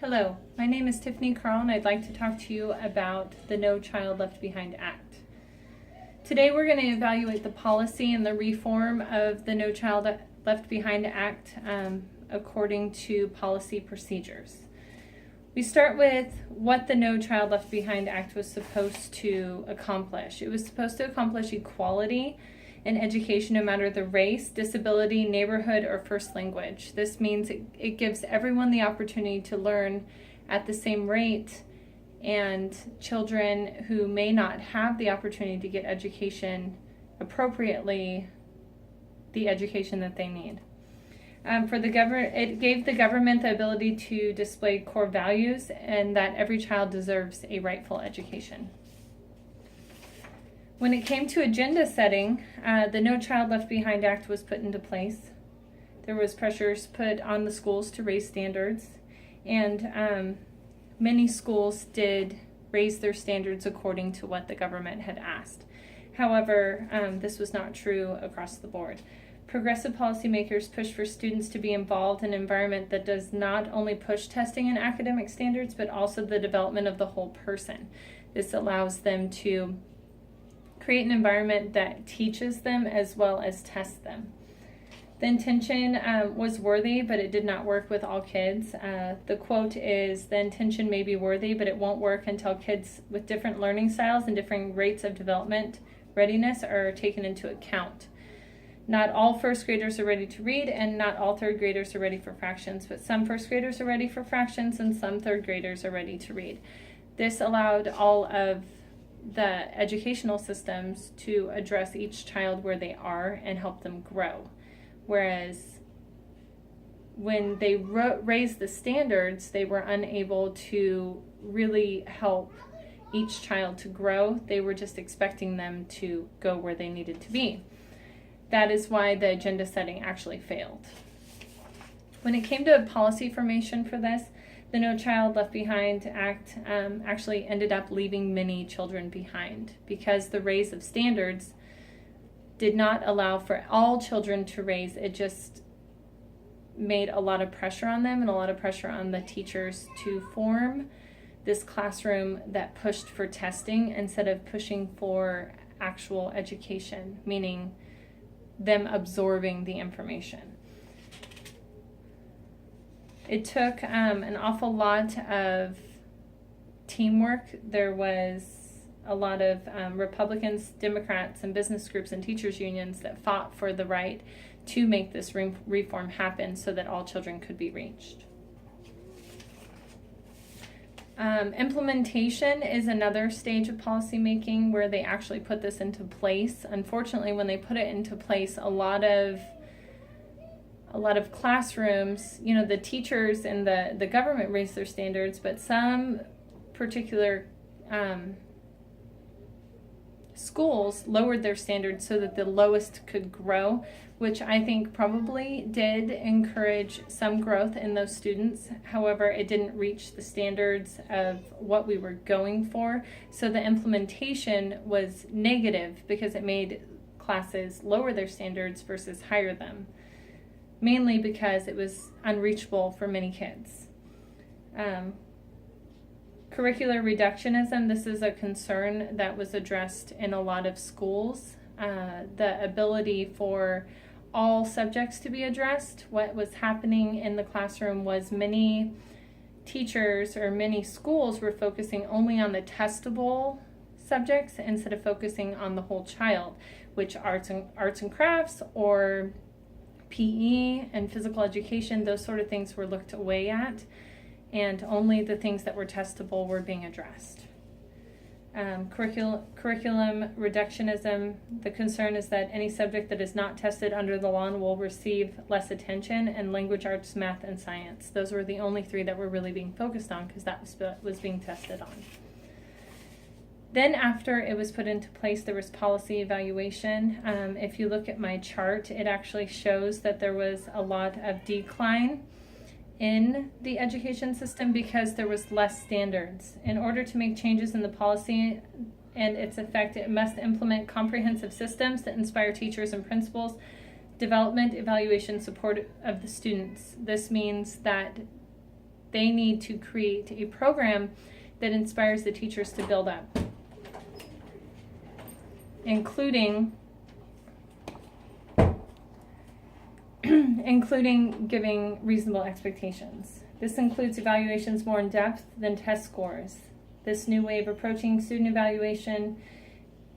Hello, my name is Tiffany Carl and I'd like to talk to you about the No Child Left Behind Act. Today we're going to evaluate the policy and the reform of the No Child Left Behind Act according to policy procedures. We start with what the No Child Left Behind Act was supposed to accomplish. It was supposed to accomplish equality in education no matter the race, disability, neighborhood, or first language. This means it gives everyone the opportunity to learn at the same rate, and children who may not have the opportunity to get education appropriately, the education that they need. It gave the government the ability to display core values and that every child deserves a rightful education. When it came to agenda setting, the No Child Left Behind Act was put into place. There was pressures put on the schools to raise standards, and many schools did raise their standards according to what the government had asked. However, this was not true across the board. Progressive policymakers push for students to be involved in an environment that does not only push testing and academic standards, but also the development of the whole person. This allows them to create an environment that teaches them as well as tests them. The intention was worthy, but it did not work with all kids. The quote is, "The intention may be worthy, but it won't work until kids with different learning styles and differing rates of development readiness are taken into account. Not all first graders are ready to read, and not all third graders are ready for fractions, but some first graders are ready for fractions, and some third graders are ready to read." This allowed all of the educational systems to address each child where they are and help them grow. Whereas when they raised the standards, they were unable to really help each child to grow. They were just expecting them to go where they needed to be. That is why the agenda setting actually failed. When it came to policy formation for this, the No Child Left Behind Act actually ended up leaving many children behind because the raise of standards did not allow for all children to raise. It just made a lot of pressure on them and a lot of pressure on the teachers to form this classroom that pushed for testing instead of pushing for actual education, meaning them absorbing the information. It took an awful lot of teamwork. There was a lot of Republicans, Democrats, and business groups and teachers unions that fought for the right to make this reform happen so that all children could be reached. Implementation is another stage of policymaking where they actually put this into place. Unfortunately, when they put it into place, a lot of classrooms, the teachers and the government raised their standards, but some particular schools lowered their standards so that the lowest could grow, which I think probably did encourage some growth in those students. However, it didn't reach the standards of what we were going for. So the implementation was negative because it made classes lower their standards versus higher them, mainly because it was unreachable for many kids. Curricular reductionism, this is a concern that was addressed in a lot of schools. The ability for all subjects to be addressed. What was happening in the classroom was many teachers or many schools were focusing only on the testable subjects instead of focusing on the whole child, which arts and crafts or PE and physical education, those sort of things were looked away at, and only the things that were testable were being addressed. Curriculum reductionism, the concern is that any subject that is not tested under the law will receive less attention, and language arts, math, and science. Those were the only three that were really being focused on because that was being tested on. Then after it was put into place, there was policy evaluation. If you look at my chart, it actually shows that there was a lot of decline in the education system because there was less standards. In order to make changes in the policy and its effect, it must implement comprehensive systems that inspire teachers and principals, development, evaluation, support of the students. This means that They need to create a program that inspires the teachers to build up, including giving reasonable expectations. This includes evaluations more in depth than test scores. This new way of approaching student evaluation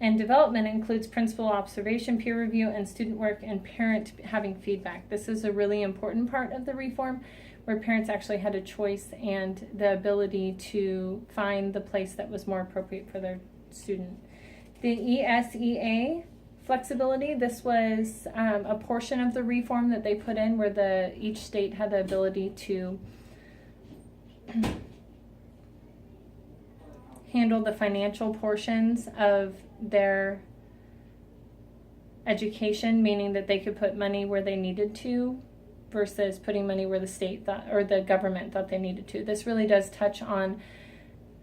and development includes principal observation, peer review, and student work, and parent having feedback. This is a really important part of the reform, where parents actually had a choice and the ability to find the place that was more appropriate for their student. The ESEA flexibility, this was a portion of the reform that they put in where each state had the ability to handle the financial portions of their education, meaning that they could put money where they needed to versus putting money where the state thought or the government thought they needed to. This really does touch on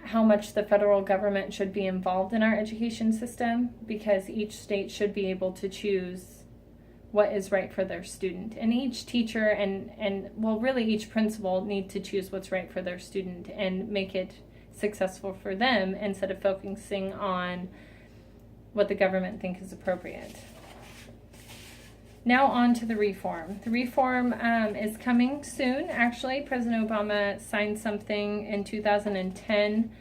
how much the federal government should be involved in our education system, because each state should be able to choose what is right for their student. And each teacher and well, really each principal need to choose what's right for their student and make it successful for them instead of focusing on what the government thinks is appropriate. Now on to the reform. The reform is coming soon. Actually, President Obama signed something in 2010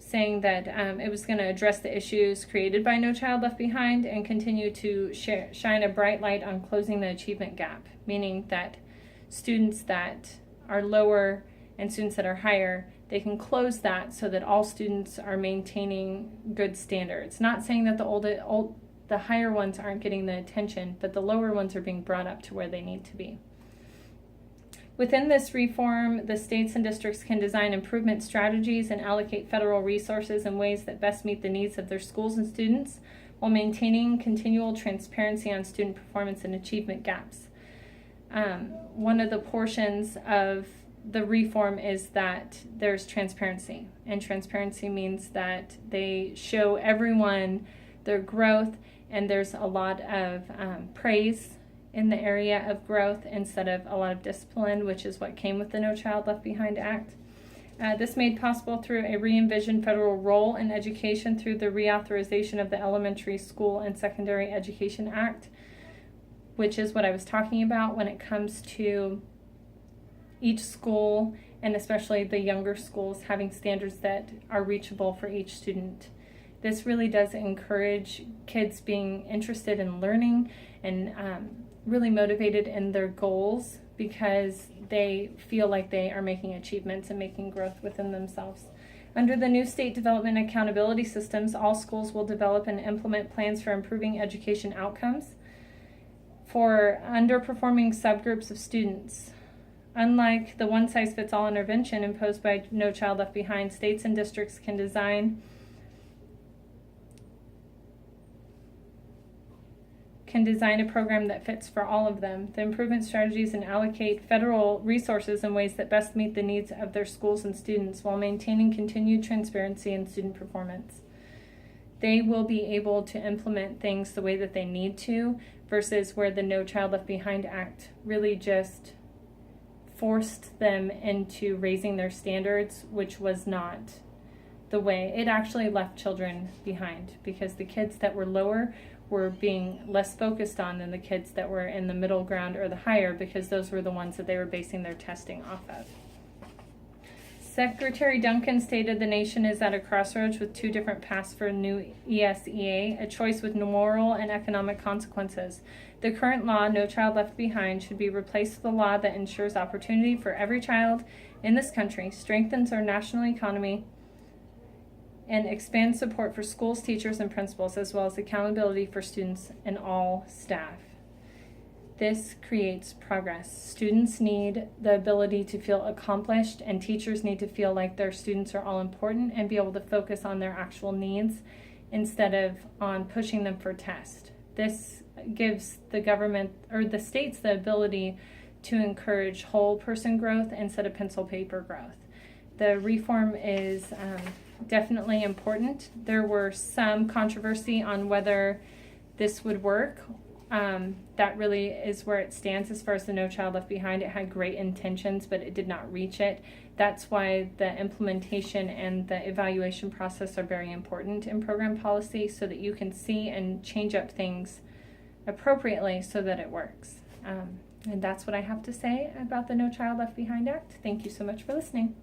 saying that it was going to address the issues created by No Child Left Behind and continue to shine a bright light on closing the achievement gap, meaning that students that are lower and students that are higher, they can close that so that all students are maintaining good standards. Not saying that the higher ones aren't getting the attention, but the lower ones are being brought up to where they need to be. Within this reform, the states and districts can design improvement strategies and allocate federal resources in ways that best meet the needs of their schools and students, while maintaining continual transparency on student performance and achievement gaps. One of the portions of the reform is that there's transparency, and transparency means that they show everyone their growth, and there's a lot of praise in the area of growth instead of a lot of discipline, which is what came with the No Child Left Behind Act. This made possible through a re-envisioned federal role in education through the reauthorization of the Elementary School and Secondary Education Act, which is what I was talking about when it comes to each school, and especially the younger schools, having standards that are reachable for each student. This really does encourage kids being interested in learning and really motivated in their goals, because they feel like they are making achievements and making growth within themselves. Under the new state development accountability systems, all schools will develop and implement plans for improving education outcomes for underperforming subgroups of students. Unlike the one-size-fits-all intervention imposed by No Child Left Behind, states and districts can design a program that fits for all of them. The improvement strategies and allocate federal resources in ways that best meet the needs of their schools and students while maintaining continued transparency in student performance. They will be able to implement things the way that they need to, versus where the No Child Left Behind Act really just forced them into raising their standards, which was not the way. It actually left children behind, because the kids that were lower were being less focused on than the kids that were in the middle ground or the higher, because those were the ones that they were basing their testing off of. Secretary Duncan stated the nation is at a crossroads with two different paths for new ESEA, a choice with moral and economic consequences. The current law, No Child Left Behind, should be replaced with a law that ensures opportunity for every child in this country, strengthens our national economy, and expands support for schools, teachers, and principals, as well as accountability for students and all staff. This creates progress. Students need the ability to feel accomplished, and teachers need to feel like their students are all important and be able to focus on their actual needs instead of on pushing them for tests. This gives the government or the states the ability to encourage whole person growth instead of pencil paper growth. The reform is definitely important. There were some controversy on whether this would work That really is where it stands as far as the No Child Left Behind. It had great intentions, but it did not reach it. That's why the implementation and the evaluation process are very important in program policy, so that you can see and change up things appropriately so that it works. And that's what I have to say about the No Child Left Behind Act. Thank you so much for listening.